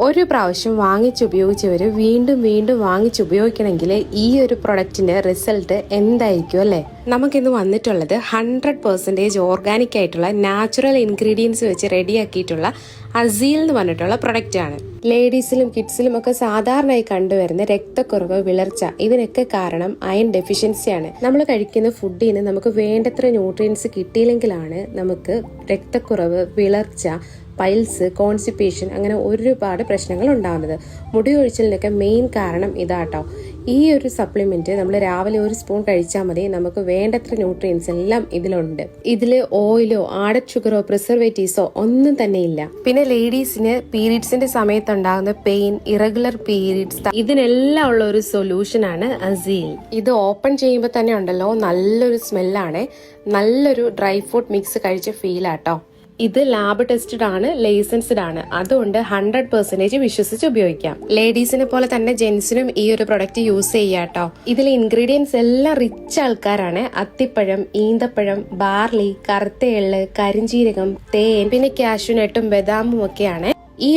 ഒരു പ്രാവശ്യം വാങ്ങിച്ചുപയോഗിച്ചവർ വീണ്ടും വീണ്ടും വാങ്ങിച്ചുപയോഗിക്കണമെങ്കിൽ ഈ ഒരു പ്രൊഡക്റ്റിന്റെ റിസൾട്ട് എന്തായിരിക്കും അല്ലേ? നമുക്കിന്ന് വന്നിട്ടുള്ളത് 100% ഓർഗാനിക് ആയിട്ടുള്ള നാച്ചുറൽ ഇൻഗ്രീഡിയൻസ് വെച്ച് റെഡിയാക്കിയിട്ടുള്ള അസീൽ എന്ന് പറഞ്ഞിട്ടുള്ള പ്രൊഡക്റ്റ് ആണ്. ലേഡീസിലും കിഡ്സിലും ഒക്കെ സാധാരണയായി കണ്ടുവരുന്ന രക്തക്കുറവ്, വിളർച്ച ഇതിനൊക്കെ കാരണം അയൺ ഡെഫിഷ്യൻസിയാണ്. നമ്മൾ കഴിക്കുന്ന ഫുഡിൽ നിന്ന് നമുക്ക് വേണ്ടത്ര ന്യൂട്രിയൻസ് കിട്ടിയില്ലെങ്കിലാണ് നമുക്ക് രക്തക്കുറവ്, വിളർച്ച, പൈൽസ്, കോൺസ്റ്റിപ്പേഷൻ അങ്ങനെ ഒരുപാട് പ്രശ്നങ്ങൾ ഉണ്ടാകുന്നത്. മുടി കൊഴിച്ചിലിനൊക്കെ മെയിൻ കാരണം ഇതാട്ടോ. ഈ ഒരു സപ്ലിമെന്റ് നമ്മൾ രാവിലെ ഒരു സ്പൂൺ കഴിച്ചാൽ മതി. നമുക്ക് വേണ്ടത്ര ന്യൂട്രിയൻസ് എല്ലാം ഇതിലുണ്ട്. ഇതിൽ ഓയിലോ ആഡഡ് ഷുഗറോ പ്രിസർവേറ്റീവ്സോ ഒന്നും തന്നെ ഇല്ല. പിന്നെ ലേഡീസിന് പീരീഡ്സിന്റെ സമയത്തുണ്ടാകുന്ന പെയിൻ, ഇറഗുലർ പീരീഡ്സ് ഇതിനെല്ലാം ഉള്ള ഒരു സൊല്യൂഷൻ ആണ് അസീൽ. ഇത് ഓപ്പൺ ചെയ്യുമ്പോൾ തന്നെ ഉണ്ടല്ലോ നല്ലൊരു സ്മെല്ലാണ്. നല്ലൊരു ഡ്രൈ ഫ്രൂട്ട് മിക്സ് കഴിച്ച ഫീൽ ആട്ടോ. ഇത് ലാബ് ടെസ്റ്റഡ് ആണ്, ലൈസൻസ്ഡ് ആണ്. അതുകൊണ്ട് 100% വിശ്വസിച്ച് ഉപയോഗിക്കാം. ലേഡീസിനെ പോലെ തന്നെ ജെന്റ്സിനും ഈ ഒരു പ്രൊഡക്റ്റ് യൂസ് ചെയ്യാട്ടോ. ഇതിൽ ഇൻഗ്രീഡിയൻസ് എല്ലാം റിച്ച് ആൾക്കാരാണ്. അത്തിപ്പഴം, ഈന്തപ്പഴം, ബാർലി, കറുത്ത എള്ള്, കരിഞ്ജീരകം, തേൻ, പിന്നെ കാഷ്യൂനട്ടും ബദാമും ഒക്കെയാണ്. ഈ